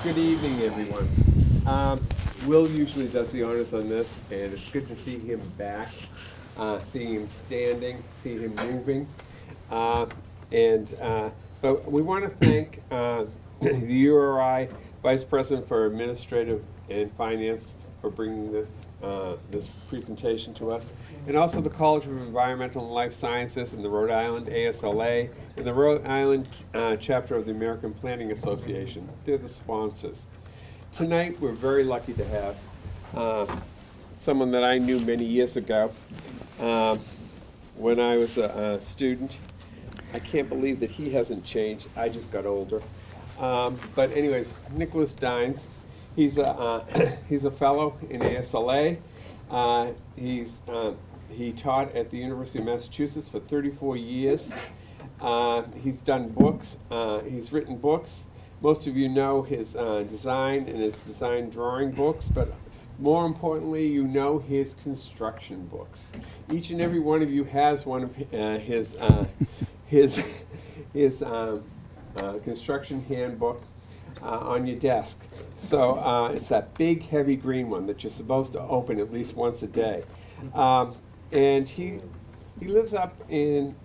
Good evening, everyone. Will usually does the honors on this, and it's good to see him back, seeing him standing, seeing him moving. But we want to thank the URI Vice President for Administrative and Finance for bringing this presentation to us, and also the College of Environmental and Life Sciences and the Rhode Island ASLA and the Rhode Island chapter of the American Planning Association. They're the sponsors. Tonight we're very lucky to have someone that I knew many years ago when I was a student. I can't believe that he hasn't changed. I just got older. But anyways, Nicholas Dines. He's a fellow in ASLA. He taught at the University of Massachusetts for 34 years. He's done books. He's written books. Most of you know his design and his design drawing books, but more importantly, you know his construction books. Each and every one of you has one of his construction handbook on your desk. So it's that big, heavy green one that you're supposed to open at least once a day. And he lives up in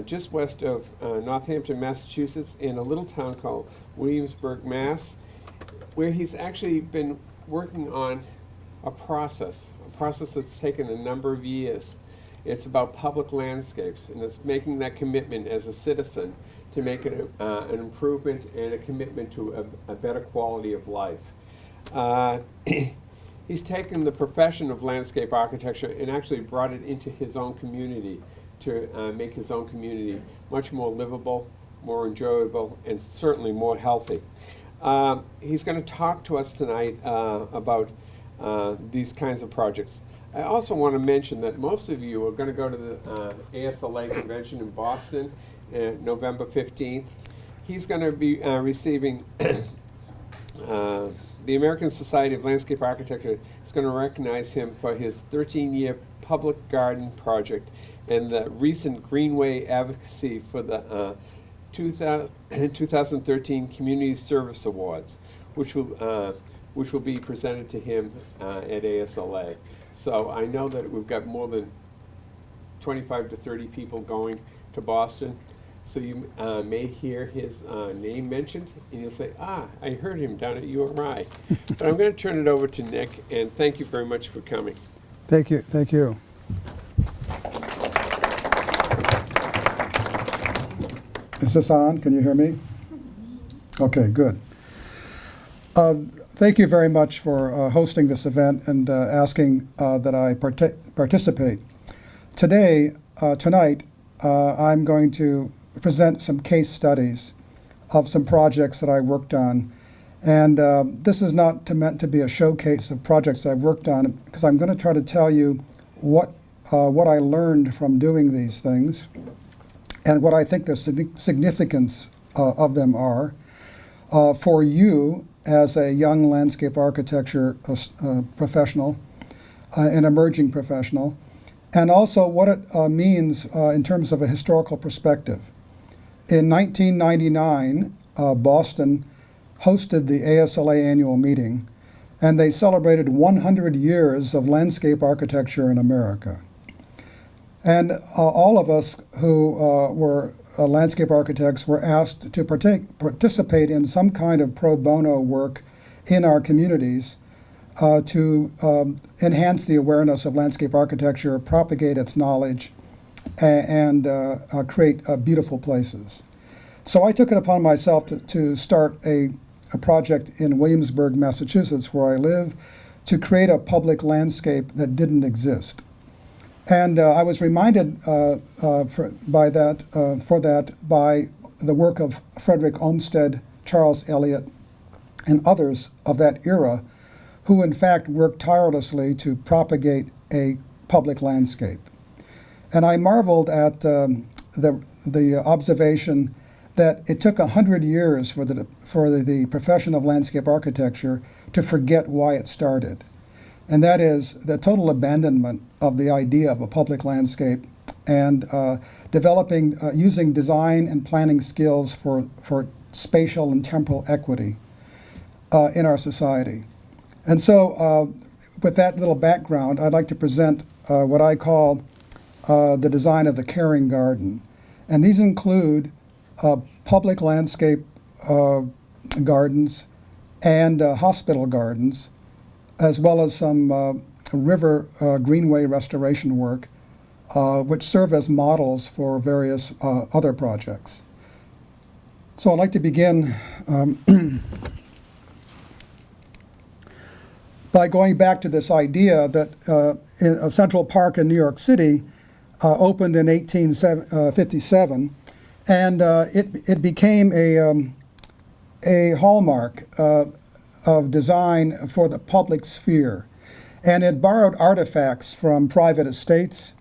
just west of Northampton, Massachusetts, in a little town called Williamsburg, Mass, where he's actually been working on a process that's taken a number of years. It's about public landscapes, and it's making that commitment as a citizen to make it an improvement and a commitment to a better quality of life. He's taken the profession of landscape architecture and actually brought it into his own community to make his own community much more livable, more enjoyable, and certainly more healthy. He's going to talk to us tonight about these kinds of projects. I also want to mention that most of you are going to go to the ASLA convention in Boston November 15th. He's going to be receiving the American Society of Landscape Architecture is going to recognize him for his 13-year public garden project and the recent Greenway advocacy for the 2013 Community Service Awards, which will be presented to him at ASLA. So I know that we've got more than 25 to 30 people going to Boston. So you may hear his name mentioned, and you'll say, I heard him down at URI. But I'm going to turn it over to Nick, and thank you very much for coming. Thank you. Thank you. Is this on? Can you hear me? Okay, good. Thank you very much for hosting this event and asking that I participate. Tonight, I'm going to present some case studies of some projects that I worked on. And this is not meant to be a showcase of projects I've worked on, because I'm going to try to tell you what I learned from doing these things and what I think the significance of them are for you as a young landscape architecture professional, an emerging professional, and also what it means in terms of a historical perspective. In 1999, Boston hosted the ASLA annual meeting, and they celebrated 100 years of landscape architecture in America. And all of us who were landscape architects were asked to participate in some kind of pro bono work in our communities to enhance the awareness of landscape architecture, propagate its knowledge, and create beautiful places. So I took it upon myself to start a project in Williamsburg, Massachusetts, where I live, to create a public landscape that didn't exist. And I was reminded by the work of Frederick Olmsted, Charles Eliot, and others of that era, who in fact worked tirelessly to propagate a public landscape. And I marveled at the observation that it took 100 years for the profession of landscape architecture to forget why it started. And that is the total abandonment of the idea of a public landscape and developing, using design and planning skills for spatial and temporal equity. in our society. And so with that little background, I'd like to present what I call the design of the caring garden. And these include public landscape gardens and hospital gardens, as well as some river greenway restoration work, which serve as models for various other projects. So I'd like to begin by going back to this idea that a Central Park in New York City opened in 1857, and it became a hallmark of design for the public sphere. And it borrowed artifacts from private estates.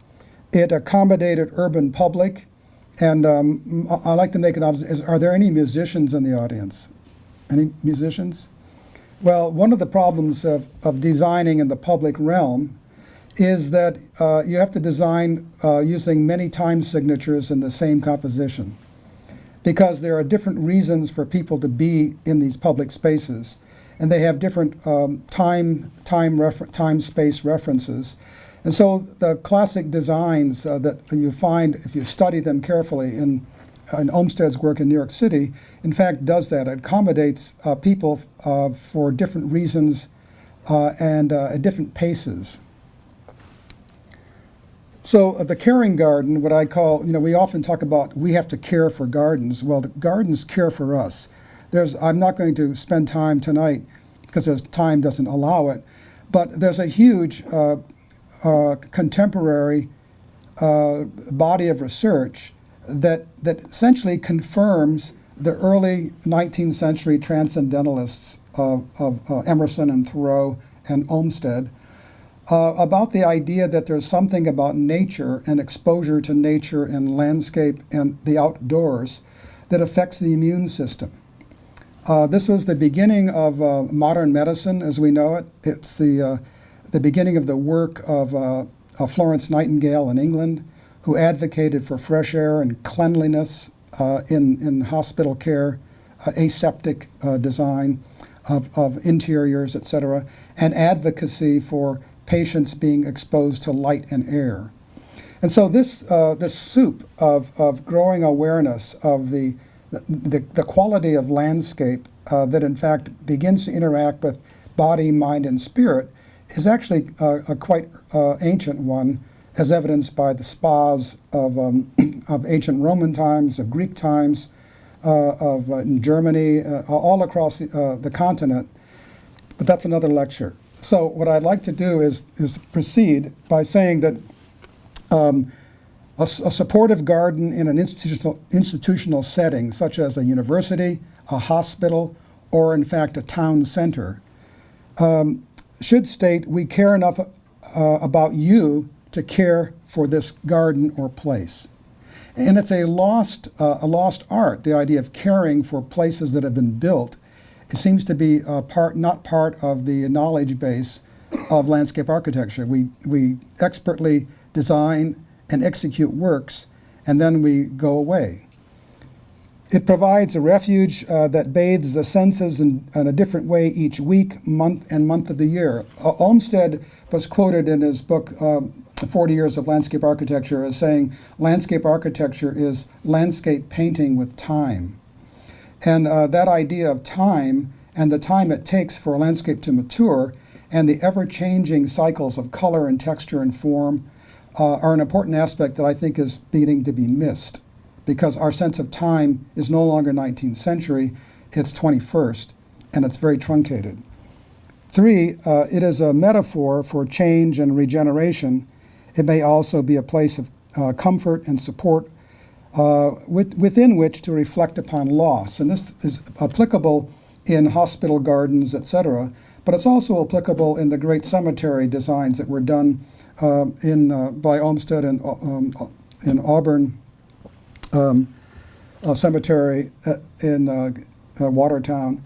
It accommodated urban public. And I'd like to make an observation. Are there any musicians in the audience? Any musicians? Well, one of the problems of designing in the public realm is that you have to design using many time signatures in the same composition, because there are different reasons for people to be in these public spaces, and they have different time-space references. And so the classic designs that you find, if you study them carefully in Olmsted's work in New York City, in fact does that. It accommodates people for different reasons and at different paces. So the caring garden, what I call, we often talk about we have to care for gardens. Well, the gardens care for us. I'm not going to spend time tonight because time doesn't allow it, but there's a huge contemporary body of research that essentially confirms the early 19th century transcendentalists of Emerson and Thoreau and Olmsted about the idea that there's something about nature and exposure to nature and landscape and the outdoors that affects the immune system. This was the beginning of modern medicine as we know it. It's the beginning of the work of Florence Nightingale in England, who advocated for fresh air and cleanliness in hospital care, aseptic design of interiors, etc., and advocacy for patients being exposed to light and air. And so this soup of growing awareness of the quality of landscape that in fact begins to interact with body, mind, and spirit is actually a quite ancient one, as evidenced by the spas of ancient Roman times, of Greek times, in Germany, all across the continent. But that's another lecture. So what I'd like to do is proceed by saying that a supportive garden in an institutional setting, such as a university, a hospital, or in fact a town center, should state we care enough about you to care for this garden or place. And it's a lost art, the idea of caring for places that have been built. It seems to be not part of the knowledge base of landscape architecture. We expertly design and execute works, and then we go away. It provides a refuge that bathes the senses in a different way each week, month of the year. Olmsted was quoted in his book, 40 Years of Landscape Architecture, as saying, landscape architecture is landscape painting with time. And that idea of time and the time it takes for a landscape to mature and the ever-changing cycles of color and texture and form are an important aspect that I think is beginning to be missed, because our sense of time is no longer 19th century, it's 21st, and it's very truncated. 3, it is a metaphor for change and regeneration. It may also be a place of comfort and support within which to reflect upon loss. And this is applicable in hospital gardens, etc., but it's also applicable in the great cemetery designs that were done by Olmsted in Auburn Cemetery in Watertown.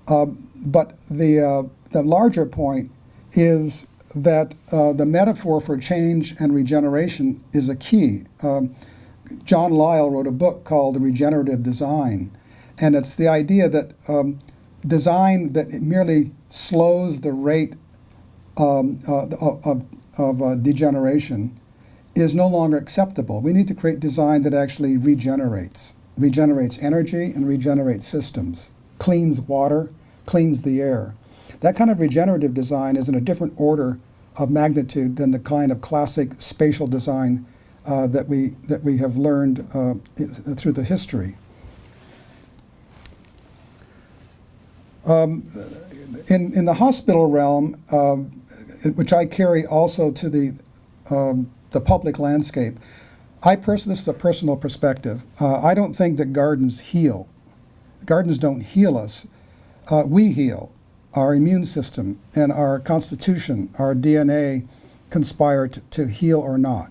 But the larger point is that the metaphor for change and regeneration is a key. John Lyle wrote a book called The Regenerative Design, and it's the idea that design that merely slows the rate of degeneration is no longer acceptable. We need to create design that actually regenerates energy and regenerates systems, cleans water, cleans the air. That kind of regenerative design is in a different order of magnitude than the kind of classic spatial design that we have learned through the history. In the hospital realm, which I carry also to the public landscape, this is a personal perspective. I don't think that gardens heal. Gardens don't heal us. We heal. Our immune system and our constitution, our DNA conspire to heal or not.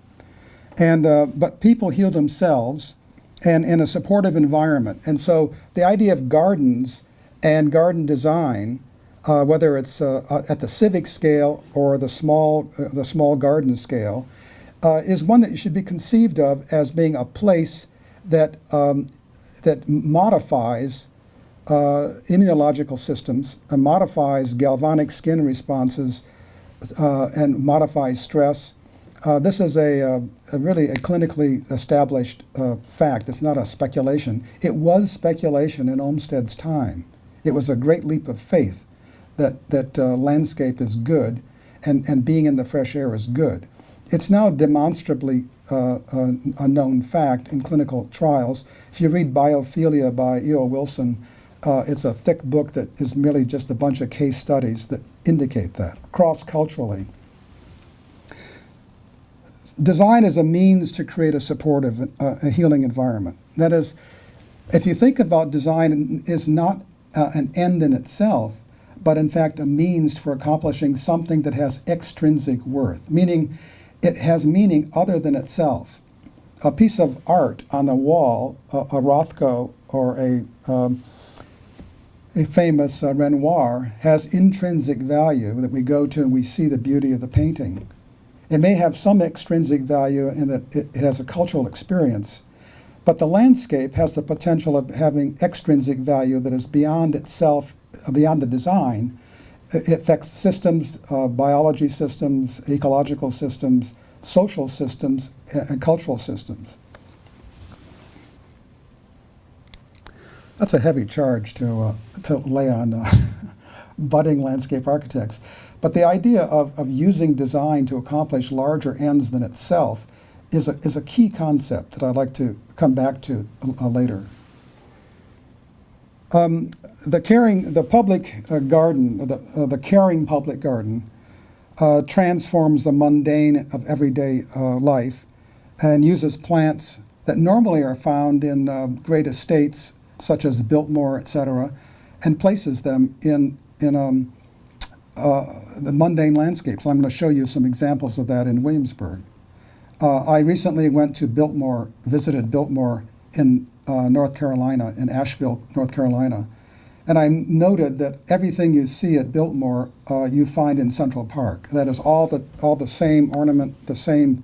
But people heal themselves and in a supportive environment. And so the idea of gardens and garden design, whether it's at the civic scale or the small garden scale, is one that should be conceived of as being a place that modifies immunological systems, modifies galvanic skin responses, and modifies stress. This is really a clinically established fact. It's not a speculation. It was speculation in Olmsted's time. It was a great leap of faith that landscape is good and being in the fresh air is good. It's now demonstrably a known fact in clinical trials. If you read Biophilia by E.O. Wilson, it's a thick book that is merely just a bunch of case studies that indicate that, cross-culturally. Design is a means to create a supportive, a healing environment. That is, if you think about design is not an end in itself, but in fact a means for accomplishing something that has extrinsic worth, meaning it has meaning other than itself. A piece of art on the wall, a Rothko or a famous Renoir, has intrinsic value that we go to and we see the beauty of the painting. It may have some extrinsic value in that it has a cultural experience, but the landscape has the potential of having extrinsic value that is beyond itself, beyond the design. It affects systems, biology systems, ecological systems, social systems, and cultural systems. That's a heavy charge to lay on budding landscape architects. But the idea of using design to accomplish larger ends than itself is a key concept that I'd like to come back to later. The public garden, the caring public garden, transforms the mundane of everyday life and uses plants that normally are found in great estates such as Biltmore, etc., and places them in the mundane landscape. So I'm going to show you some examples of that in Williamsburg. I recently went to Biltmore, visited Biltmore in North Carolina, in Asheville, North Carolina, and I noted that everything you see at Biltmore you find in Central Park. That is all the same ornament, the same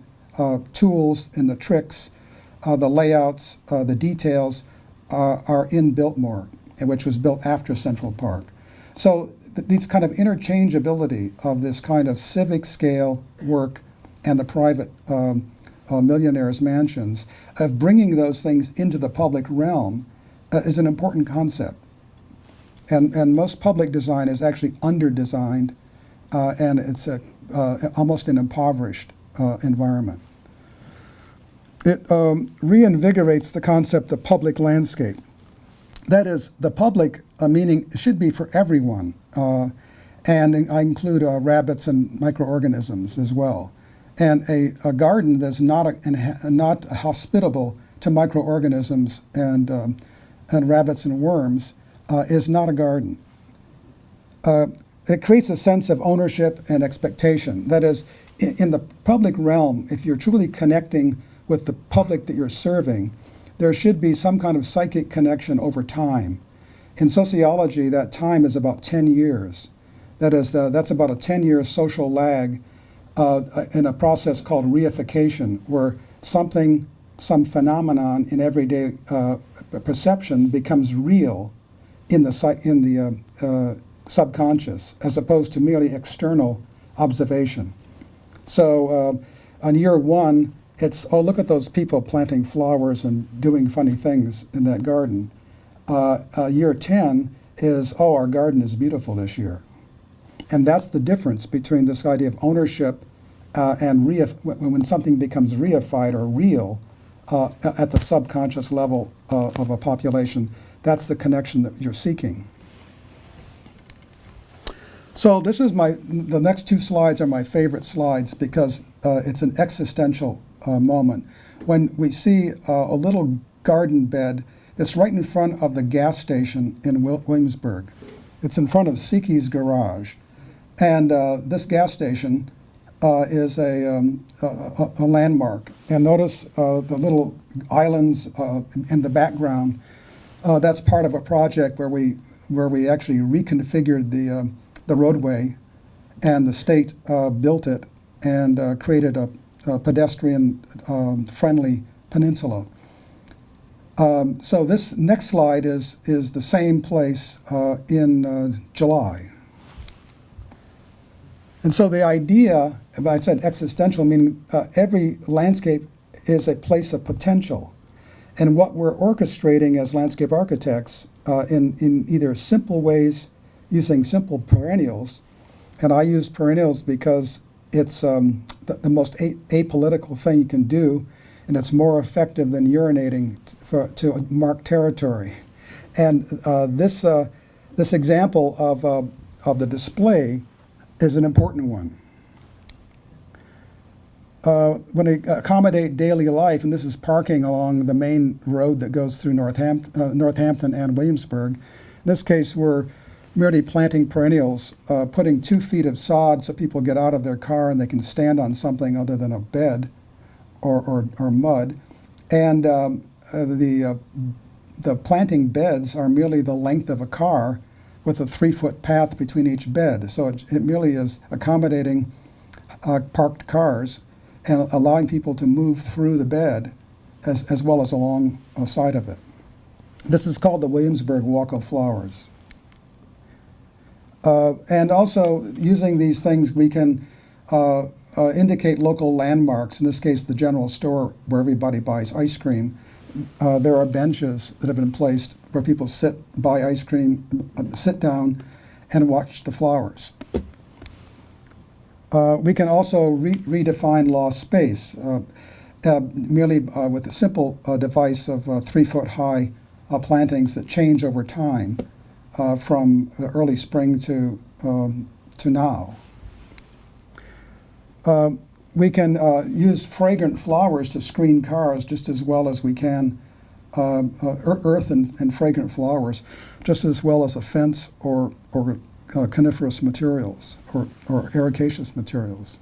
tools and the tricks, the layouts, the details are in Biltmore, which was built after Central Park. So these kind of interchangeability of this kind of civic scale work and the private millionaires' mansions, of bringing those things into the public realm is an important concept. And most public design is actually under-designed, and it's almost an impoverished environment. It reinvigorates the concept of public landscape. That is, the public, meaning should be for everyone, and I include rabbits and microorganisms as well. And a garden that's not hospitable to microorganisms and rabbits and worms is not a garden. It creates a sense of ownership and expectation. That is, in the public realm, if you're truly connecting with the public that you're serving, there should be some kind of psychic connection over time. In sociology, that time is about 10 years. That is, that's about a 10-year social lag in a process called reification, where some phenomenon in everyday perception becomes real in the subconscious, as opposed to merely external observation. So on year 1, it's, oh, look at those people planting flowers and doing funny things in that garden. Year 10 is, oh, our garden is beautiful this year. And that's the difference between this idea of ownership and when something becomes reified or real at the subconscious level of a population. That's the connection that you're seeking. So this is the next 2 slides are my favorite slides because it's an existential moment. When we see a little garden bed that's right in front of the gas station in Williamsburg. It's in front of Siki's garage. And this gas station is a landmark. And notice the little islands in the background. That's part of a project where we actually reconfigured the roadway, and the state built it and created a pedestrian friendly peninsula. So this next slide is the same place in July. And so the idea, I said existential, meaning every landscape is a place of potential. And what we're orchestrating as landscape architects in either simple ways, using simple perennials, and I use perennials because it's the most apolitical thing you can do, and it's more effective than urinating to mark territory. And this example of the display is an important one. When they accommodate daily life, and this is parking along the main road that goes through Northampton and Williamsburg. In this case, we're merely planting perennials, putting 2 feet of sod so people get out of their car and they can stand on something other than a bed or mud. And the planting beds are merely the length of a car with a 3-foot path between each bed. So it merely is accommodating parked cars and allowing people to move through the bed as well as along the side of it. This is called the Williamsburg Walk of Flowers. And also, using these things, we can indicate local landmarks, in this case, the general store where everybody buys ice cream. There are benches that have been placed where people buy ice cream, sit down, and watch the flowers. We can also redefine lost space, merely with a simple device of 3-foot-high plantings that change over time. From the early spring to now. We can use fragrant flowers to screen cars just as well as we can earth and fragrant flowers, just as well as a fence or coniferous materials or ericaceous materials.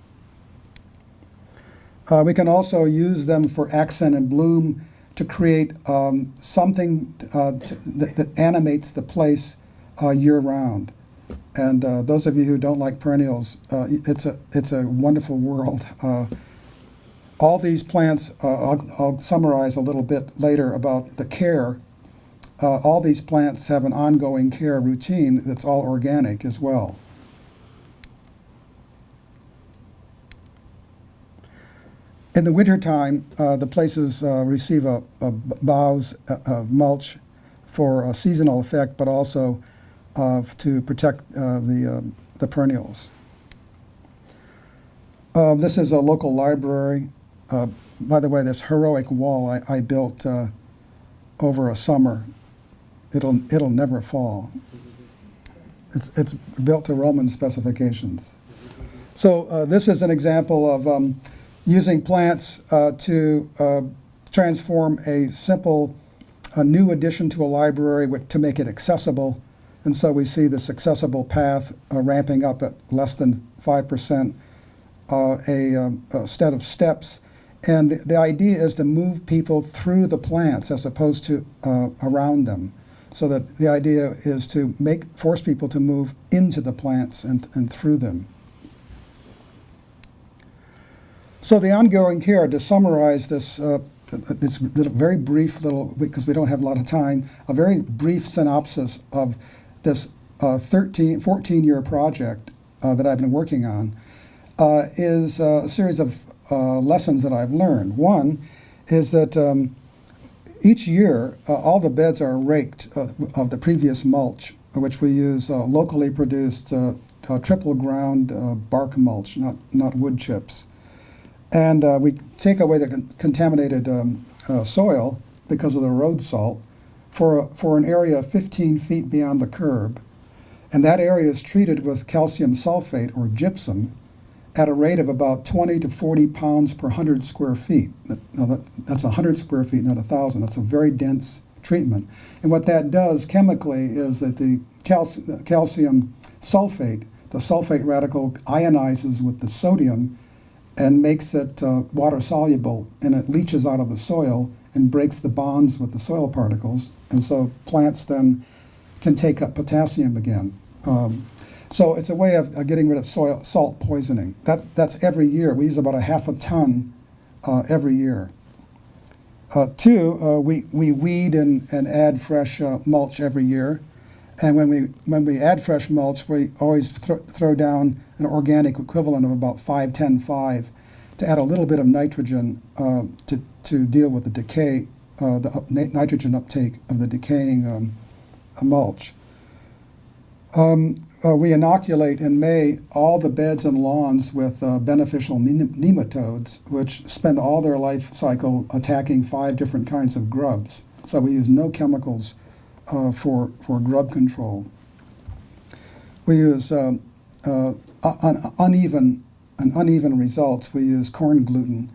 We can also use them for accent and bloom to create something that animates the place year-round. And those of you who don't like perennials, it's a wonderful world. All these plants, I'll summarize a little bit later about the care. All these plants have an ongoing care routine that's all organic as well. In the wintertime, the places receive a boughs of mulch for a seasonal effect, but also to protect the perennials. This is a local library. By the way, this heroic wall I built over a summer. It'll never fall. It's built to Roman specifications. So this is an example of using plants to transform a simple new addition to a library to make it accessible. And so we see this accessible path ramping up at less than 5%, a set of steps. And the idea is to move people through the plants as opposed to around them. So that the idea is to force people to move into the plants and through them. So the ongoing care, to summarize this this very brief little, because we don't have a lot of time, a very brief synopsis of this 14-year project that I've been working on is a series of lessons that I've learned. One is that each year all the beds are raked of the previous mulch, which we use locally produced triple ground bark mulch, not wood chips. And we take away the contaminated soil because of the road salt for an area 15 feet beyond the curb. And that area is treated with calcium sulfate or gypsum at a rate of about 20 to 40 pounds per 100 square feet. That's 100 square feet, not 1,000. That's a very dense treatment. And what that does chemically is that the calcium sulfate, the sulfate radical ionizes with the sodium and makes it water soluble, and it leaches out of the soil and breaks the bonds with the soil particles, and so plants then can take up potassium again. So it's a way of getting rid of soil salt poisoning. That's every year. We use about a half a ton every year. Two, we weed and add fresh mulch every year. And when we add fresh mulch, we always throw down an organic equivalent of about 5-10-5 to add a little bit of nitrogen to deal with the decay, the nitrogen uptake of the decaying mulch. We inoculate in May all the beds and lawns with beneficial nematodes, which spend all their life cycle attacking 5 different kinds of grubs. So we use no chemicals for grub control. We use uneven results. We use corn gluten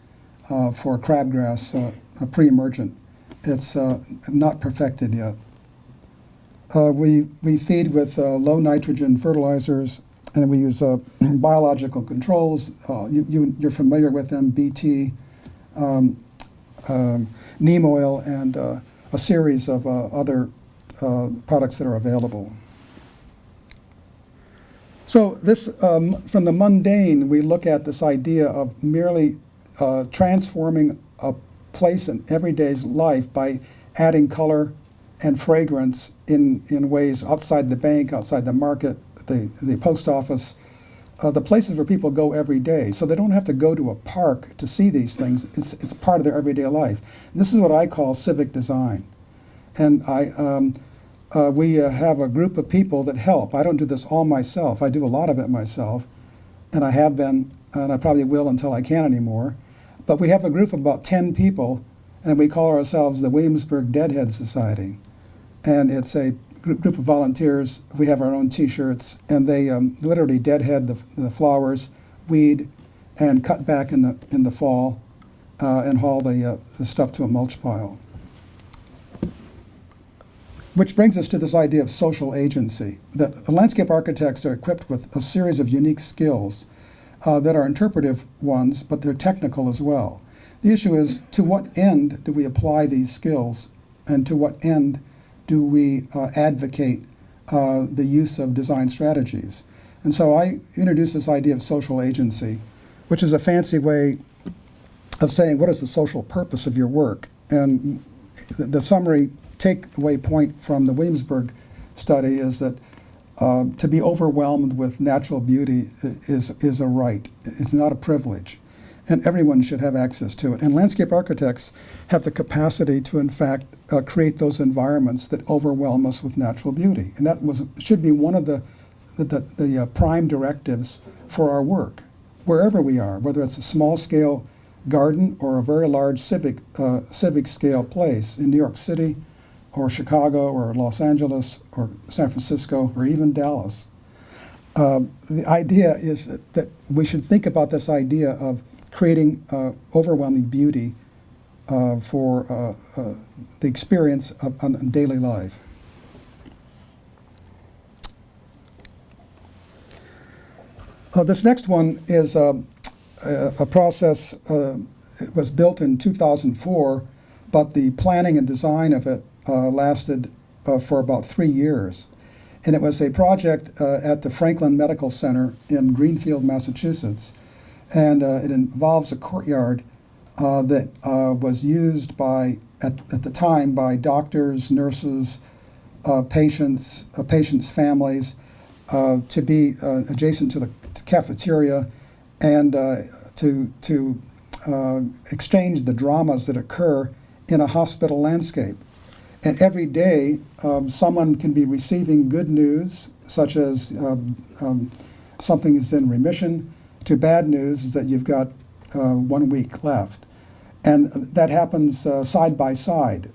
for crabgrass pre-emergent. It's not perfected yet. We feed with low nitrogen fertilizers, and we use biological controls. You're familiar with them: BT, neem oil, and a series of other products that are available. So this, from the mundane, we look at this idea of merely transforming a place in everyday life by adding color and fragrance in ways outside the bank, outside the market, the post office, the places where people go every day. So they don't have to go to a park to see these things. It's part of their everyday life. This is what I call civic design. And we have a group of people that help. I don't do this all myself. I do a lot of it myself, and I have been, and I probably will until I can't anymore. But we have a group of about 10 people, and we call ourselves the Williamsburg Deadhead Society. And it's a group of volunteers. We have our own T-shirts, and they literally deadhead the flowers, weed, and cut back in the fall, and haul the stuff to a mulch pile. Which brings us to this idea of social agency. That landscape architects are equipped with a series of unique skills that are interpretive ones, but they're technical as well. The issue is, to what end do we apply these skills, and to what end do we advocate the use of design strategies? And so I introduced this idea of social agency, which is a fancy way of saying, what is the social purpose of your work? And the summary takeaway point from the Williamsburg study is that to be overwhelmed with natural beauty is a right. It's not a privilege. And everyone should have access to it. And landscape architects have the capacity to, in fact, create those environments that overwhelm us with natural beauty. And that should be one of the prime directives for our work, wherever we are, whether it's a small-scale garden or a very large civic-scale place in New York City or Chicago or Los Angeles or San Francisco or even Dallas. The idea is that we should think about this idea of creating overwhelming beauty for the experience of daily life. This next one is a process. It was built in 2004, but the planning and design of it lasted for about 3 years. And it was a project at the Franklin Medical Center in Greenfield, Massachusetts. And it involves a courtyard that was used at the time by doctors, nurses, patients' families, to be adjacent to the cafeteria and to exchange the dramas that occur in a hospital landscape. And every day, someone can be receiving good news, such as something is in remission, to bad news is that you've got 1 week left. And that happens side by side.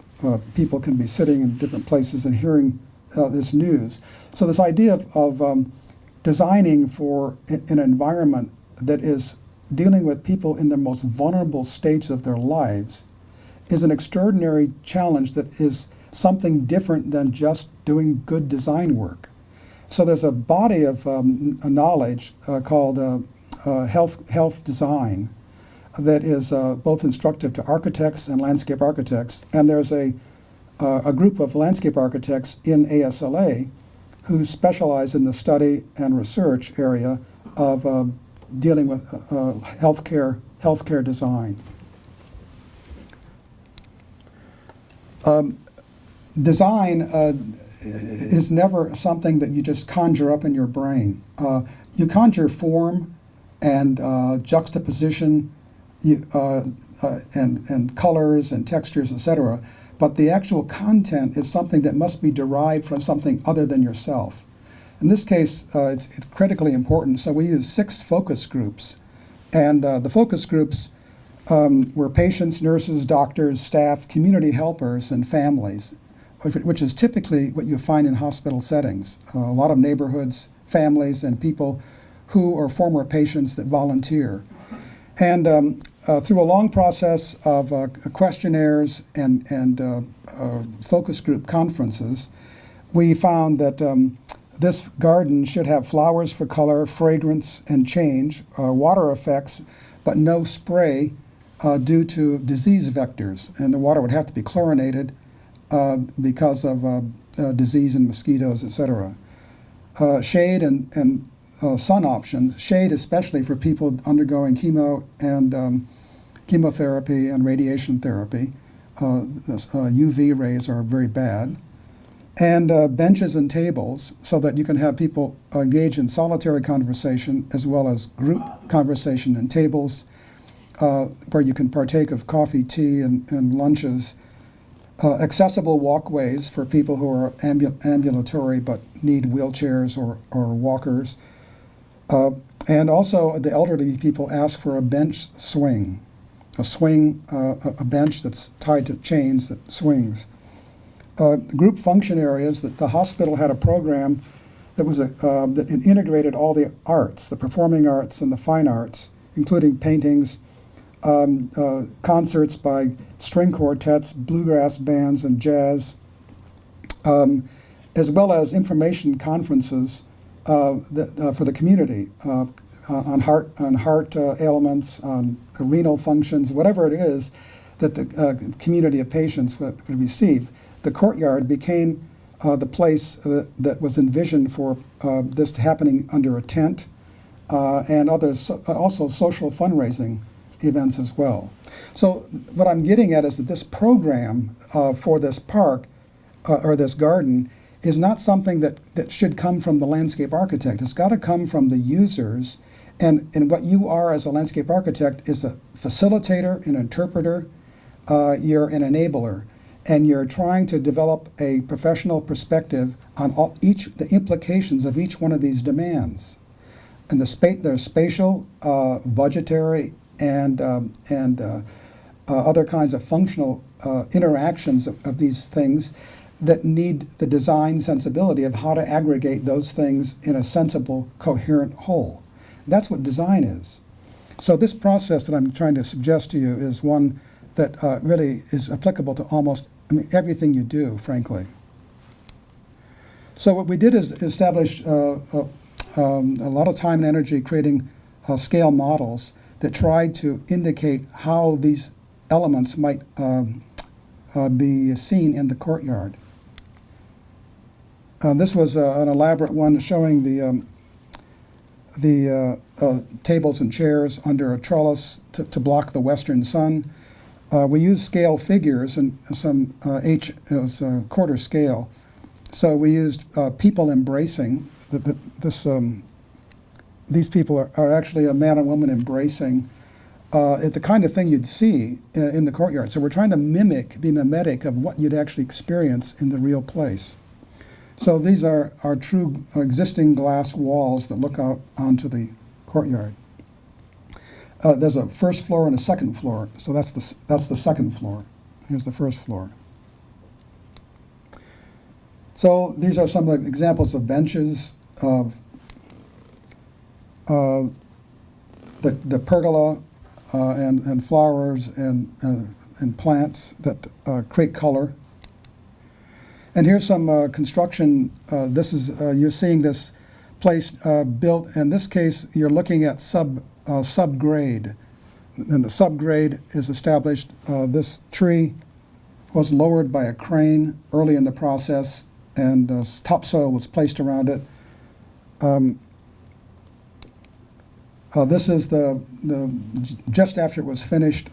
People can be sitting in different places and hearing this news. So this idea of designing for an environment that is dealing with people in the most vulnerable stage of their lives is an extraordinary challenge that is something different than just doing good design work. So there's a body of knowledge called health design that is both instructive to architects and landscape architects. And there's a group of landscape architects in ASLA who specialize in the study and research area of dealing with healthcare design. Design is never something that you just conjure up in your brain. You conjure form and juxtaposition and colors and textures, etc. But the actual content is something that must be derived from something other than yourself. In this case, it's critically important. So we use 6 focus groups. And the focus groups were patients, nurses, doctors, staff, community helpers, and families, which is typically what you find in hospital settings. A lot of neighborhoods, families, and people who are former patients that volunteer. And through a long process of questionnaires and focus group conferences, we found that this garden should have flowers for color, fragrance, and change, water effects, but no spray due to disease vectors. And the water would have to be chlorinated because of disease and mosquitoes, etc. Shade and sun options, shade especially for people undergoing chemo and chemotherapy and radiation therapy. UV rays are very bad. And benches and tables so that you can have people engage in solitary conversation as well as group conversation, and tables where you can partake of coffee, tea, and lunches. Accessible walkways for people who are ambulatory but need wheelchairs or walkers. And also the elderly people ask for a bench swing, a bench that's tied to chains that swings. Group function areas, that the hospital had a program that was that integrated all the arts, the performing arts and the fine arts, including paintings, concerts by string quartets, bluegrass bands, and jazz, as well as information conferences for the community on heart ailments, on renal functions, whatever it is that the community of patients would receive. The courtyard became the place that was envisioned for this happening under a tent and also social fundraising events as well. So what I'm getting at is that this program for this park or this garden is not something that should come from the landscape architect. It's got to come from the users. And what you are as a landscape architect is a facilitator, an interpreter, you're an enabler. And you're trying to develop a professional perspective on the implications of each one of these demands. And there's spatial, budgetary, and other kinds of functional interactions of these things that need the design sensibility of how to aggregate those things in a sensible, coherent whole. That's what design is. So this process that I'm trying to suggest to you is one that really is applicable to almost everything you do, frankly. So what we did is establish a lot of time and energy creating scale models that tried to indicate how these elements might be seen in the courtyard. This was an elaborate one showing the tables and chairs under a trellis to block the western sun. We used scale figures and some quarter scale. So we used people embracing. These people are actually a man and woman embracing. It's the kind of thing you'd see in the courtyard. So we're trying to be mimetic of what you'd actually experience in the real place. So these are true existing glass walls that look out onto the courtyard. There's a first floor and a second floor. So that's the second floor. Here's the first floor. So these are some of the examples of benches of the pergola and flowers and plants that create color. And here's some construction. This is you're seeing this place built. In this case, you're looking at subgrade, and the subgrade is established. This tree was lowered by a crane early in the process, and topsoil was placed around it. This is just after it was finished.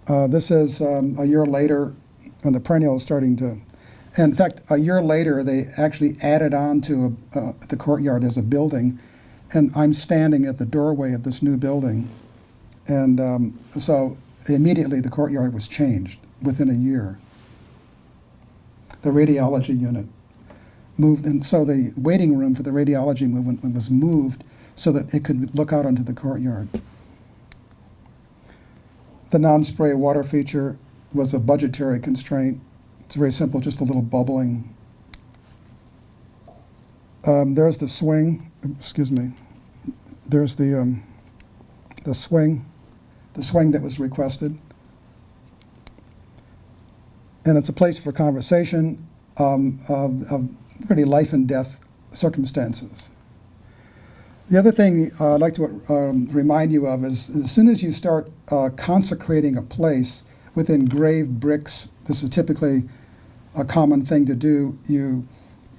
This is a year later, when the perennial is starting to. In fact, a year later, they actually added on to the courtyard as a building, and I'm standing at the doorway of this new building, and so immediately the courtyard was changed within a year. The radiology unit moved, and so the waiting room for the radiology movement was moved so that it could look out onto the courtyard. The non-spray water feature was a budgetary constraint. It's very simple, just a little bubbling. There's the swing, excuse me. There's the swing that was requested. And it's a place for conversation of really life and death circumstances. The other thing I'd like to remind you of is as soon as you start consecrating a place with engraved bricks, this is typically a common thing to do, you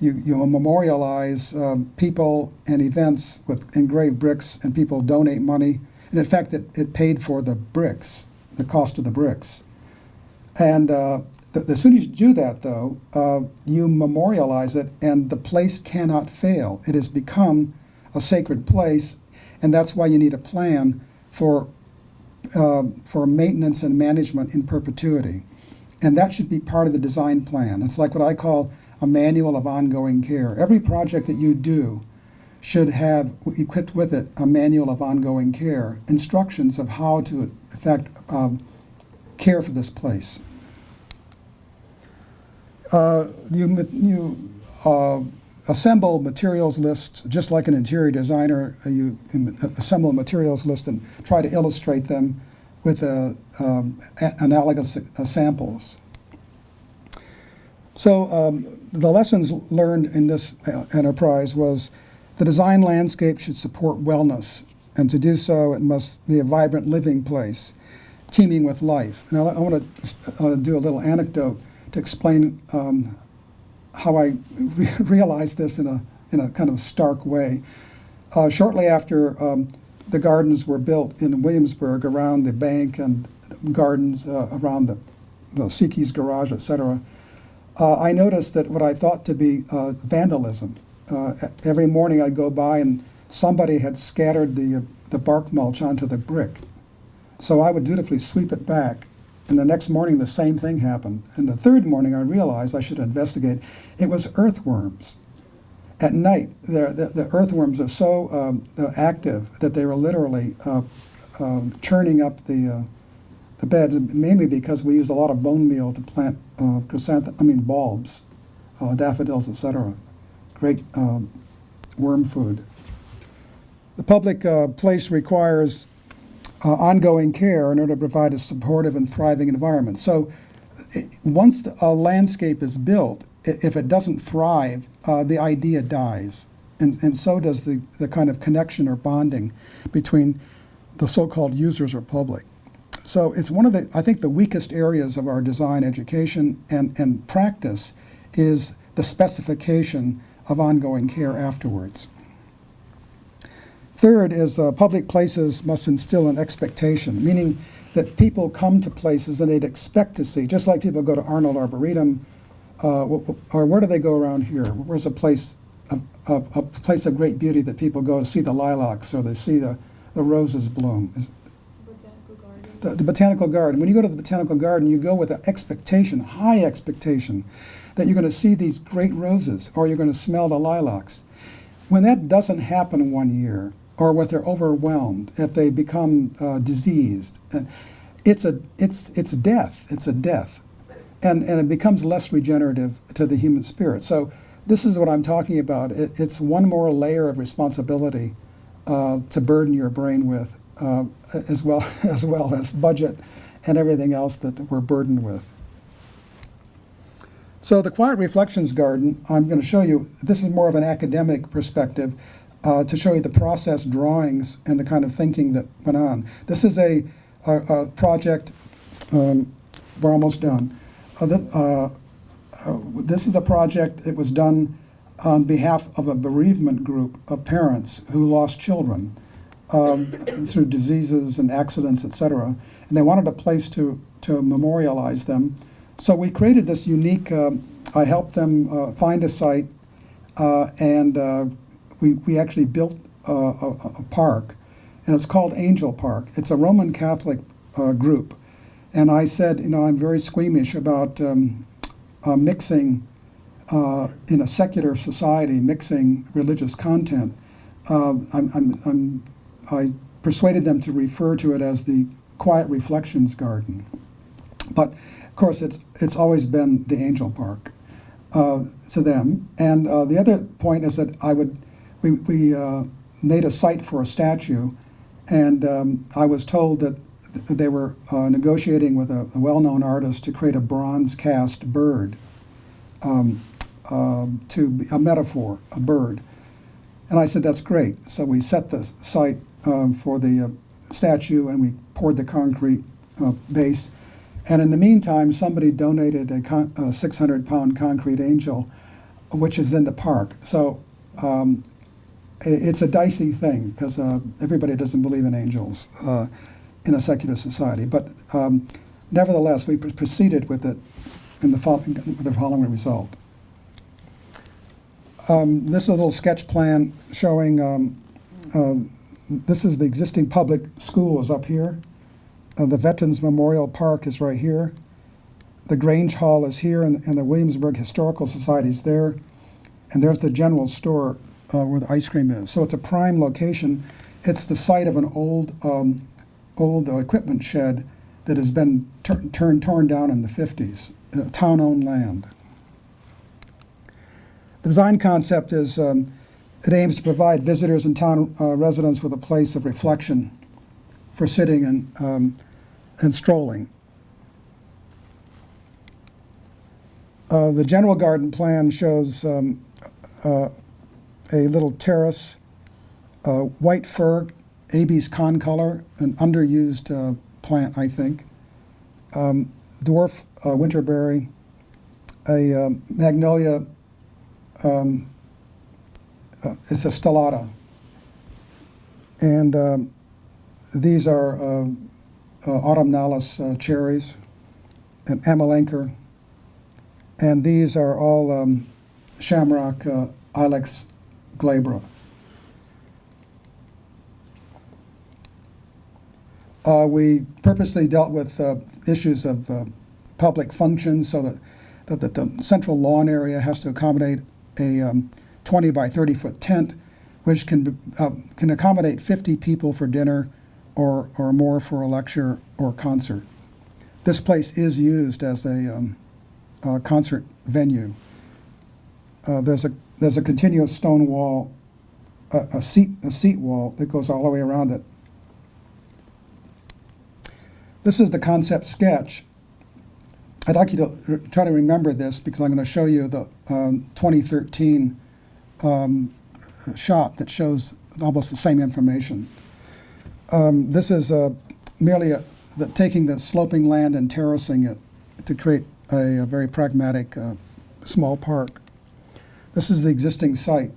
memorialize people and events with engraved bricks, and people donate money. And in fact, it paid for the bricks, the cost of the bricks. And as soon as you do that, though, you memorialize it, and the place cannot fail. It has become a sacred place, and that's why you need a plan for maintenance and management in perpetuity. And that should be part of the design plan. It's like what I call a manual of ongoing care. Every project that you do should have equipped with it a manual of ongoing care, instructions of how to, in fact, care for this place. You assemble materials lists, just like an interior designer. You assemble a materials list and try to illustrate them with analogous samples. So the lessons learned in this enterprise was the design landscape should support wellness, and to do so it must be a vibrant living place, teeming with life. And I want to do a little anecdote to explain how I realized this in a kind of stark way. Shortly after the gardens were built in Williamsburg around the bank and gardens around the Seekey's garage, etc., I noticed that what I thought to be vandalism. Every morning I'd go by and somebody had scattered the bark mulch onto the brick. So I would dutifully sweep it back. And the next morning, the same thing happened. And the third morning, I realized I should investigate. It was earthworms. At night, the earthworms are so active that they were literally churning up the beds, mainly because we use a lot of bone meal to plant bulbs, daffodils, etc. Great worm food. The public place requires ongoing care in order to provide a supportive and thriving environment. So once a landscape is built, if it doesn't thrive, the idea dies. And so does the kind of connection or bonding between the so-called users or public. So it's one of I think the weakest areas of our design education and practice is the specification of ongoing care afterwards. Third is public places must instill an expectation, meaning that people come to places that they'd expect to see, just like people go to Arnold Arboretum, or where do they go around here? Where's a place of great beauty that people go to see the lilacs or they see the roses bloom? Botanical garden. The botanical garden. When you go to the botanical garden, you go with an expectation, high expectation, that you're going to see these great roses or you're going to smell the lilacs. When that doesn't happen one year, or when they're overwhelmed, if they become diseased, it's death. It's a death, and it becomes less regenerative to the human spirit. So this is what I'm talking about. It's one more layer of responsibility to burden your brain with, as well as budget and everything else that we're burdened with. So the Quiet Reflections Garden, I'm going to show you, this is more of an academic perspective, to show you the process drawings and the kind of thinking that went on. This is a project, we're almost done. This is a project that was done on behalf of a bereavement group of parents who lost children through diseases and accidents, etc. And they wanted a place to memorialize them. So we created this unique, I helped them find a site, and we actually built a park, and it's called Angel Park. It's a Roman Catholic group. And I said, I'm very squeamish about mixing, in a secular society, mixing religious content. I persuaded them to refer to it as the Quiet Reflections Garden. But of course, it's always been the Angel Park to them. And the other point is that we made a site for a statue, and I was told that they were negotiating with a well-known artist to create a bronze cast bird, to be a metaphor, a bird. And I said, that's great. So we set the site for the statue, and we poured the concrete base. And in the meantime, somebody donated a 600-pound concrete angel, which is in the park. So it's a dicey thing, because everybody doesn't believe in angels in a secular society. But nevertheless, we proceeded with it with the following result. This is a little sketch plan showing, this is the existing public school is up here. The Veterans Memorial Park is right here. The Grange Hall is here, and the Williamsburg Historical Society is there. And there's the general store where the ice cream is. So it's a prime location. It's the site of an old equipment shed that has been torn down in the 50s, town-owned land. The design concept is, it aims to provide visitors and town residents with a place of reflection for sitting and strolling. The general garden plan shows a little terrace, white fir, Abies concolor, an underused plant, I think, dwarf winterberry, a magnolia, it's a stellata, and these are autumnalis cherries, and amelancher, and these are all shamrock ilex glabra. We purposely dealt with issues of public functions, so that the central lawn area has to accommodate a 20 by 30 foot tent, which can accommodate 50 people for dinner or more for a lecture or concert. This place is used as a concert venue. There's a continuous stone wall, a seat wall that goes all the way around it. This is the concept sketch. I'd like you to try to remember this, because I'm going to show you the 2013 shot that shows almost the same information. This is merely taking the sloping land and terracing it to create a very pragmatic small park. This is the existing site,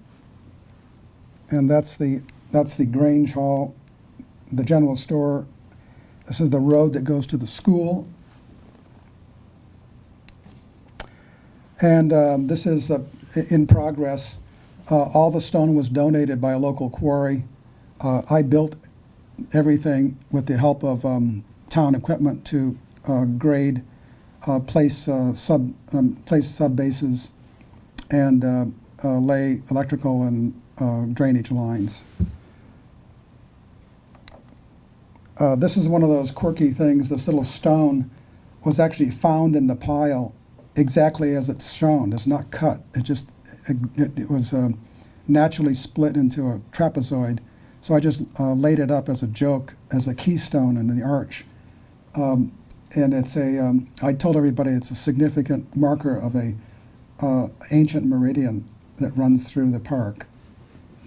and that's the That's the Grange Hall, the general store. This is the road that goes to the school. And this is in progress. All the stone was donated by a local quarry. I built everything with the help of town equipment to grade, place sub bases, and lay electrical and drainage lines. This is one of those quirky things. This little stone was actually found in the pile exactly as it's shown. It's not cut. It was naturally split into a trapezoid. So I just laid it up as a joke, as a keystone in the arch. And it's I told everybody it's a significant marker of a ancient meridian that runs through the park.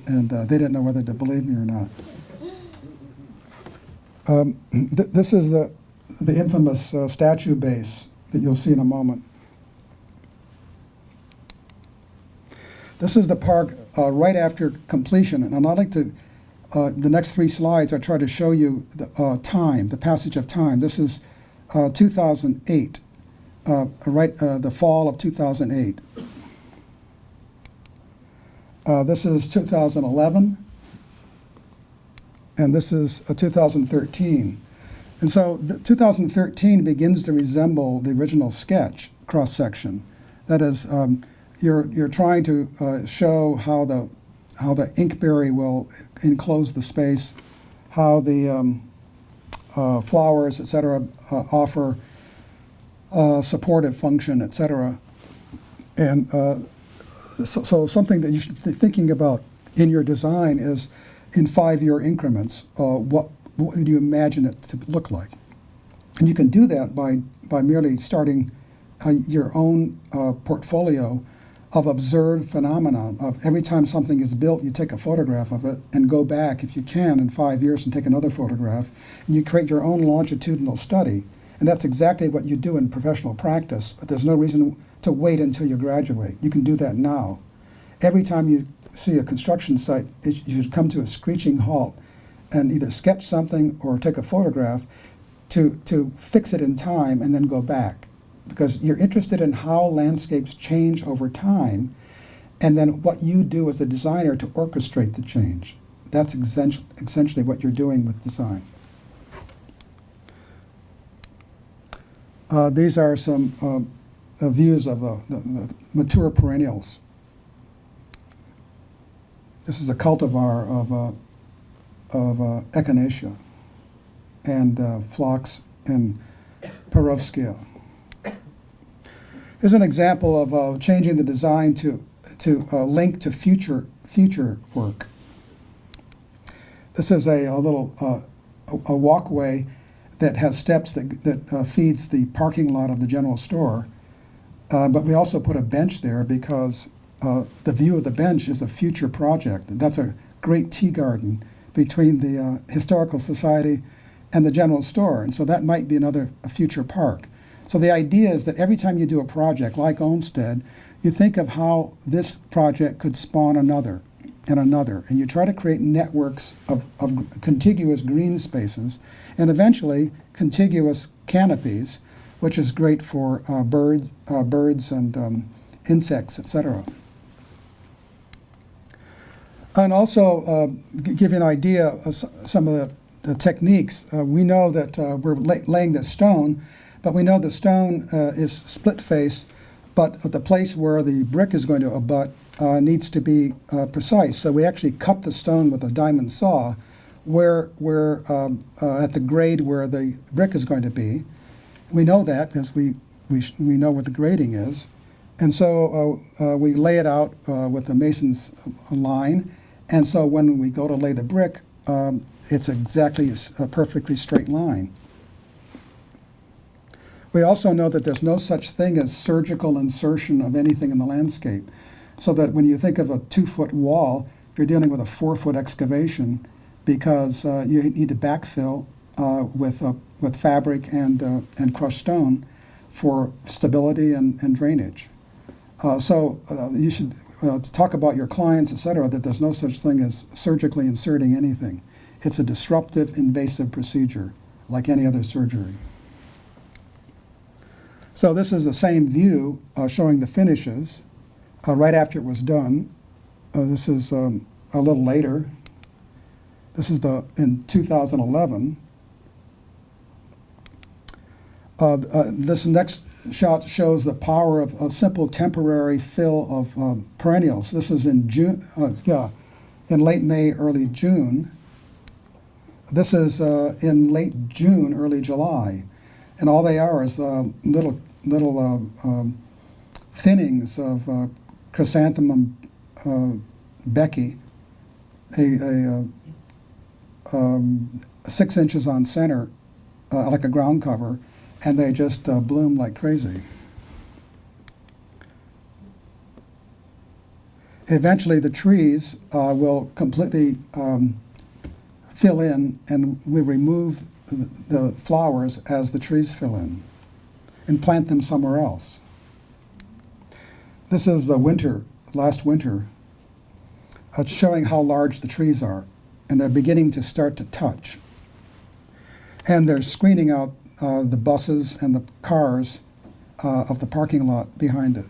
And they didn't know whether to believe me or not. This is the infamous statue base that you'll see in a moment. This is the park right after completion, and I'd like to, the next 3 slides, I try to show you the passage of time. This is 2008, the fall of 2008. This is 2011. And this is 2013. And so 2013 begins to resemble the original sketch cross-section. That is, you're trying to show how the inkberry will enclose the space, how the flowers, et cetera, offer supportive function, et cetera. And so something that you should be thinking about in your design is, in 5-year increments, what do you imagine it to look like? And you can do that by merely starting your own portfolio of observed phenomena. Of every time something is built, you take a photograph of it and go back, if you can, in 5 years and take another photograph, and you create your own longitudinal study. And that's exactly what you do in professional practice, but there's no reason to wait until you graduate. You can do that now. Every time you see a construction site, you should come to a screeching halt and either sketch something or take a photograph to fix it in time and then go back. Because you're interested in how landscapes change over time, and then what you do as a designer to orchestrate the change. That's essentially what you're doing with design. These are some views of the mature perennials. This is a cultivar of echinacea and phlox and perovskia. Here's an example of changing the design to link to future work. This is a little walkway that has steps that feeds the parking lot of the general store, but we also put a bench there because the view of the bench is a future project. That's a great tea garden between the Historical Society and the general store, and so that might be a future park. So the idea is that every time you do a project like Olmsted, you think of how this project could spawn another and another, and you try to create networks of contiguous green spaces and eventually contiguous canopies, which is great for birds and insects, etc. And also give you an idea of some of the techniques. We know that we're laying the stone, but we know the stone is split face, but the place where the brick is going to abut needs to be precise. So we actually cut the stone with a diamond saw where at the grade where the brick is going to be. We know that because we know what the grading is. And so we lay it out with the mason's line. And so when we go to lay the brick, it's exactly a perfectly straight line. We also know that there's no such thing as surgical insertion of anything in the landscape. So that when you think of a 2-foot wall, you're dealing with a 4-foot excavation because you need to backfill with fabric and crushed stone for stability and drainage. You should talk about your clients, et cetera, that there's no such thing as surgically inserting anything. It's a disruptive, invasive procedure, like any other surgery. So this is the same view showing the finishes right after it was done. This is a little later. This is in 2011. This next shot shows the power of a simple temporary fill of perennials. This is in June, in late May, early June. This is in late June, early July, and all they are is little thinnings of chrysanthemum Becky, a 6 inches on center, like a ground cover, and they just bloom like crazy. Eventually, the trees will completely fill in, and we remove the flowers as the trees fill in and plant them somewhere else. This is the winter, last winter. It's showing how large the trees are, and they're beginning to start to touch. And they're screening out the buses and the cars of the parking lot behind it.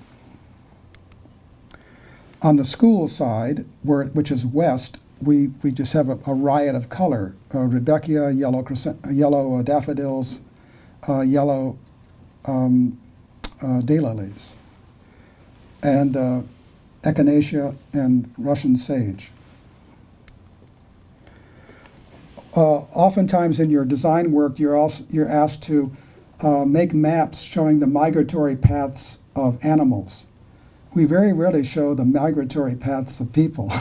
On the school side, which is west, we just have a riot of color: rudbeckia, yellow daffodils, yellow daylilies, and echinacea and Russian sage. Oftentimes in your design work, you're asked to make maps showing the migratory paths of animals. We very rarely show the migratory paths of people.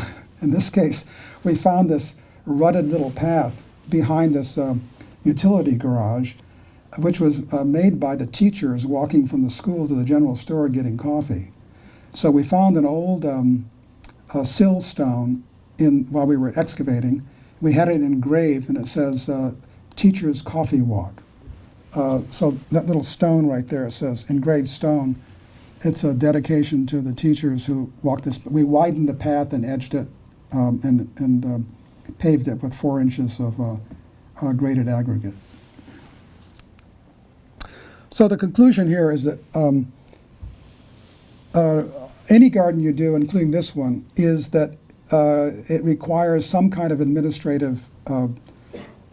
In this case, we found this rutted little path behind this utility garage, which was made by the teachers walking from the school to the general store getting coffee. So we found an old sill stone while we were excavating. We had it engraved, and it says, Teacher's Coffee Walk. So that little stone right there, it says, engraved stone, it's a dedication to the teachers who walked this. We widened the path and edged it and paved it with 4 inches of graded aggregate. So the conclusion here is that any garden you do, including this one, is that it requires some kind of administrative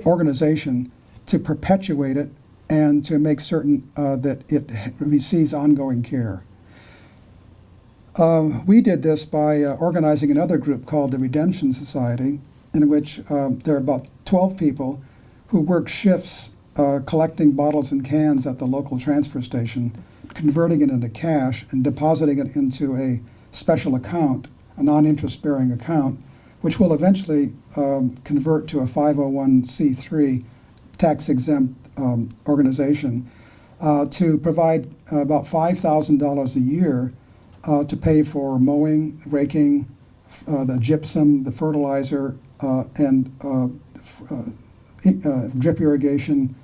organization to perpetuate it and to make certain that it receives ongoing care. We did this by organizing another group called the Redemption Society, in which there are about 12 people who work shifts collecting bottles and cans at the local transfer station, converting it into cash and depositing it into a special account, a non-interest-bearing account, which will eventually convert to a 501c3 tax-exempt organization to provide about $5,000 a year to pay for mowing, raking, the gypsum, the fertilizer, and drip irrigation,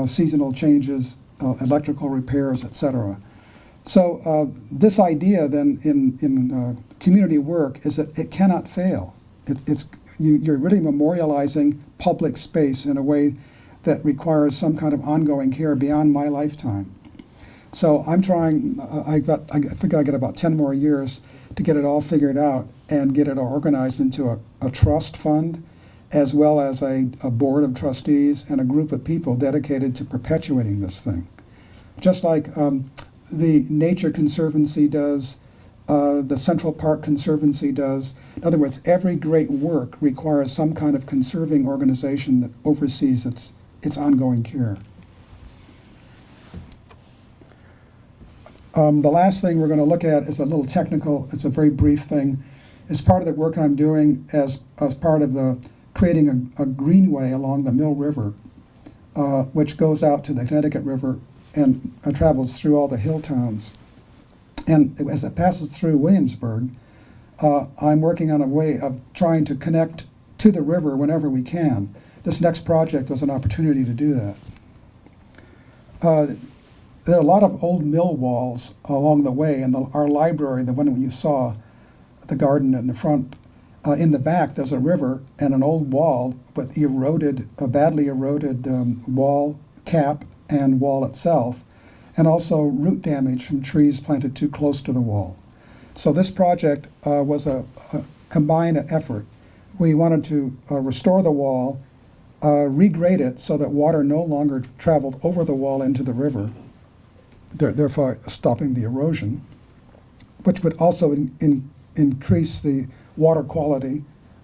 seasonal changes, electrical repairs, etc. So this idea then in community work is that it cannot fail. You're really memorializing public space in a way that requires some kind of ongoing care beyond my lifetime. So I'm trying, I figure I get about 10 more years to get it all figured out and get it organized into a trust fund, as well as a board of trustees and a group of people dedicated to perpetuating this thing. Just like the Nature Conservancy does, the Central Park Conservancy does. In other words, every great work requires some kind of conserving organization that oversees its ongoing care. The last thing we're going to look at is a little technical. It's a very brief thing. It's part of the work I'm doing as part of creating a greenway along the Mill River, which goes out to the Connecticut River and travels through all the hill towns. And as it passes through Williamsburg, I'm working on a way of trying to connect to the river whenever we can. This next project was an opportunity to do that. there are a lot of old mill walls along the way, and our library, the one you saw, the garden in the front, in the back, there's a river and an old wall with a badly eroded wall cap and wall itself, and also root damage from trees planted too close to the wall. So this project was a combined effort. We wanted to restore the wall, regrade it so that water no longer traveled over the wall into the river, therefore stopping the erosion, which would also increase the water quality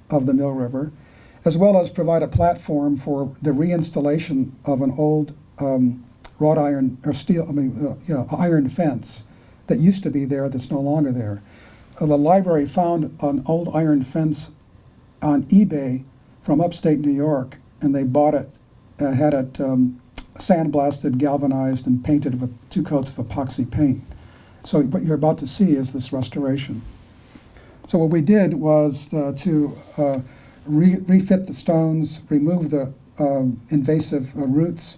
of the Mill River, as well as provide a platform for the reinstallation of an old wrought iron or iron fence that used to be there that's no longer there. The library found an old iron fence on eBay from upstate New York, and they bought it, had it sandblasted, galvanized, and painted with 2 coats of epoxy paint. So what you're about to see is this restoration. So what we did was to refit the stones, remove the invasive roots,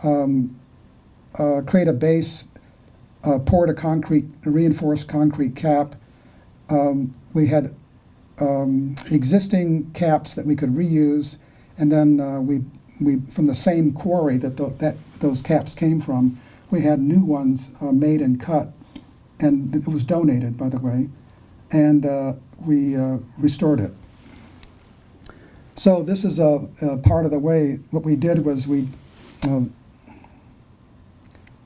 create a base, poured a reinforced concrete cap. We had existing caps that we could reuse, and then we from the same quarry that those caps came from, we had new ones made and cut, and it was donated, by the way, and we restored it. So this is a part of the way. What we did was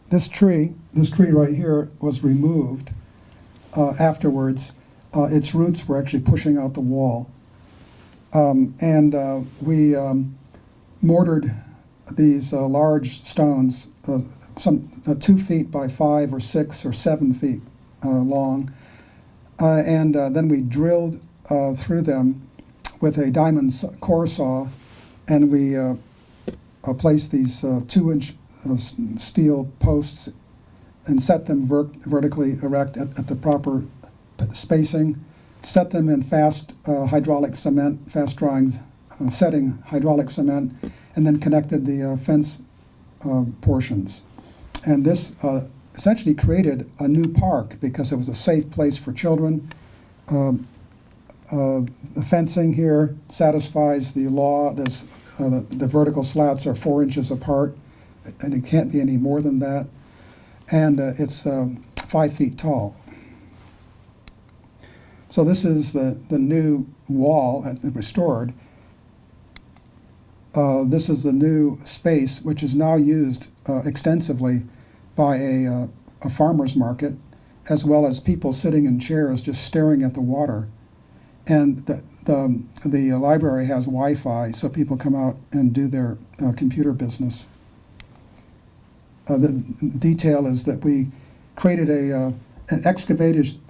this tree right here was removed afterwards. Its roots were actually pushing out the wall. And we mortared these large stones, some 2 feet by 5 or 6 or 7 feet long. And then we drilled through them with a diamond core saw, and we placed these 2-inch steel posts and set them vertically erect at the proper spacing, set them in fast hydraulic cement, fast drying setting hydraulic cement, and then connected the fence portions. And this essentially created a new park because it was a safe place for children. The fencing here satisfies the law. The vertical slats are 4 inches apart, and it can't be any more than that. And it's 5 feet tall. So this is the new wall restored. This is the new space, which is now used extensively by a farmer's market, as well as people sitting in chairs just staring at the water. And the library has Wi-Fi, so people come out and do their computer business. The detail is that we created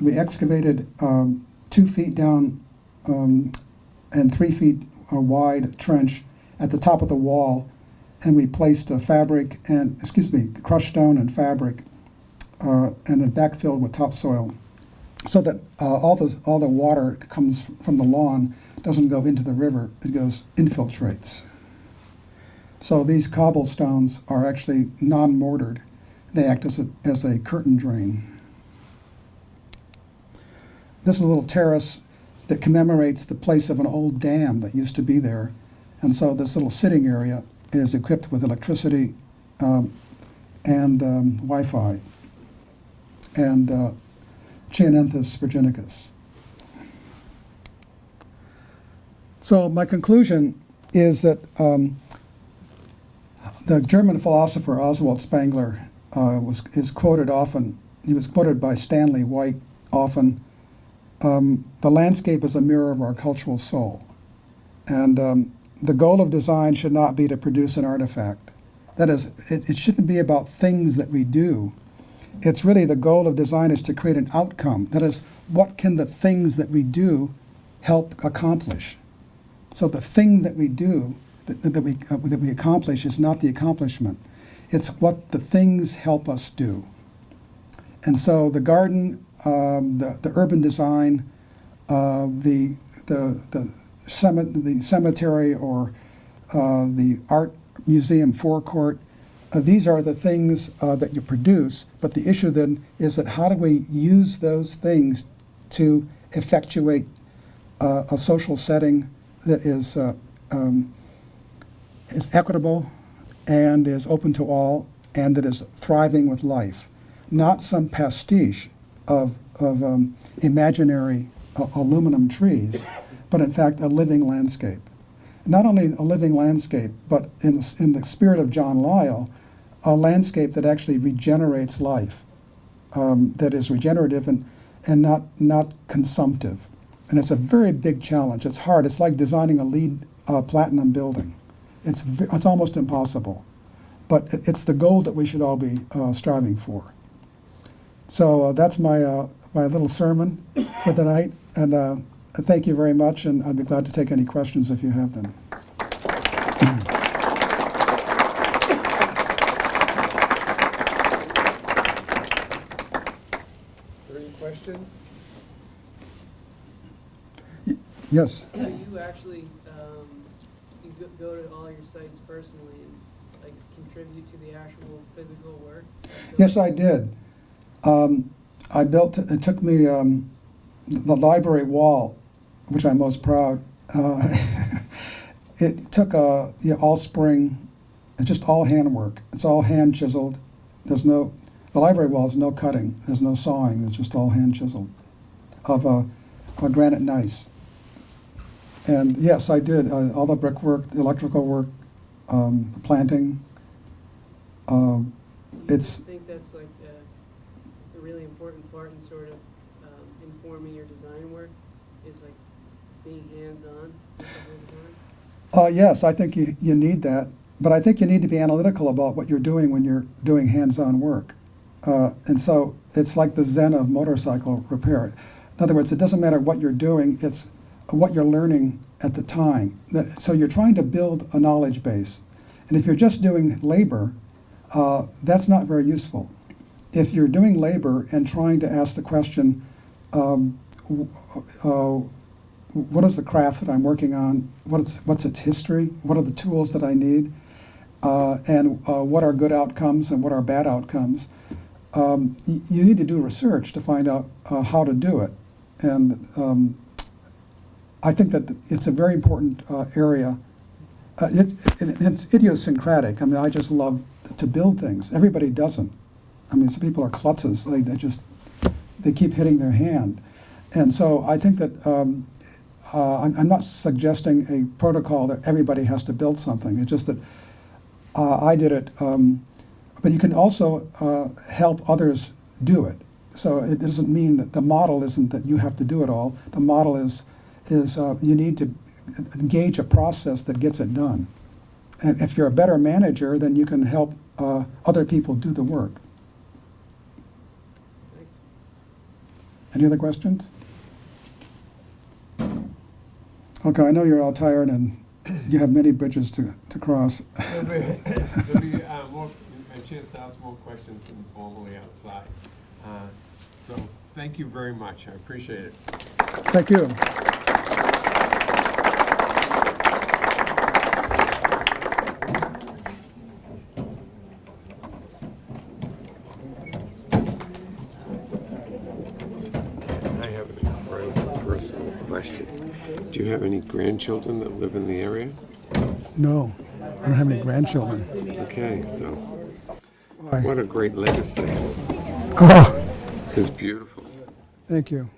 we excavated 2 feet down and 3 feet wide trench at the top of the wall, and we placed crushed stone and fabric, and then backfilled with topsoil, so that all the water that comes from the lawn doesn't go into the river; it infiltrates. So these cobblestones are actually non-mortared; they act as a curtain drain. This is a little terrace that commemorates the place of an old dam that used to be there. And so this little sitting area is equipped with electricity and Wi-Fi and Chianenthus virginicus. So my conclusion is that the German philosopher Oswald Spengler is quoted often. He was quoted by Stanley White often. The landscape is a mirror of our cultural soul. And the goal of design should not be to produce an artifact. That is, it shouldn't be about things that we do. It's really the goal of design is to create an outcome. That is, what can the things that we do help accomplish? So the thing that we do, that we accomplish, is not the accomplishment. It's what the things help us do. And so the garden, the urban design, the cemetery or the art museum forecourt, these are the things that you produce, but the issue then is that how do we use those things to effectuate a social setting that is equitable and is open to all and that is thriving with life, not some pastiche of imaginary aluminum trees, but in fact a living landscape. Not only a living landscape, but in the spirit of John Lyle, a landscape that actually regenerates life, that is regenerative and not consumptive. And it's a very big challenge. It's hard. It's like designing a LEED platinum building. It's almost impossible. But it's the goal that we should all be striving for. So that's my little sermon for the night. And thank you very much, and I'd be glad to take any questions if you have them. Are there any questions? Yes. So you actually, go to all your sites personally and like contribute to the actual physical work? Yes, I did. I built, it took me, the library wall, which I'm most proud. It took all spring, it's just all handwork. It's all hand chiseled. The library wall is no cutting. There's no sawing. It's just all hand chiseled of a granite gneiss. And yes, I did all the brickwork, the electrical work, planting. Do you It's think that's like a really important part in sort of informing your design work, is like being hands-on with the whole design? yes, I think you need that, but I think you need to be analytical about what you're doing when you're doing hands-on work. And so it's like the zen of motorcycle repair. In other words, it doesn't matter what you're doing, it's what you're learning at the time. So you're trying to build a knowledge base. And if you're just doing labor, that's not very useful. If you're doing labor and trying to ask the question, what is the craft that I'm working on? What's its history? What are the tools that I need? And what are good outcomes and what are bad outcomes? You need to do research to find out how to do it. And I think that it's a very important area. It's idiosyncratic. I mean, I just love to build things. Everybody doesn't. I mean, some people are klutzes. They keep hitting their hand. And so I think that I'm not suggesting a protocol that everybody has to build something. It's just that I did it. But you can also help others do it. So it doesn't mean that the model isn't that you have to do it all. The model is you need to engage a process that gets it done. And if you're a better manager, then you can help other people do the work. Thanks. Any other questions? Okay, I know you're all tired and you have many bridges to cross. There'll be a chance to ask more questions informally outside. So thank you very much. I appreciate it. Thank you. I have an incredible personal question. Do you have any grandchildren that live in the area? No, I don't have any grandchildren. Okay, so Why? what a great legacy. Oh, It's beautiful. thank you.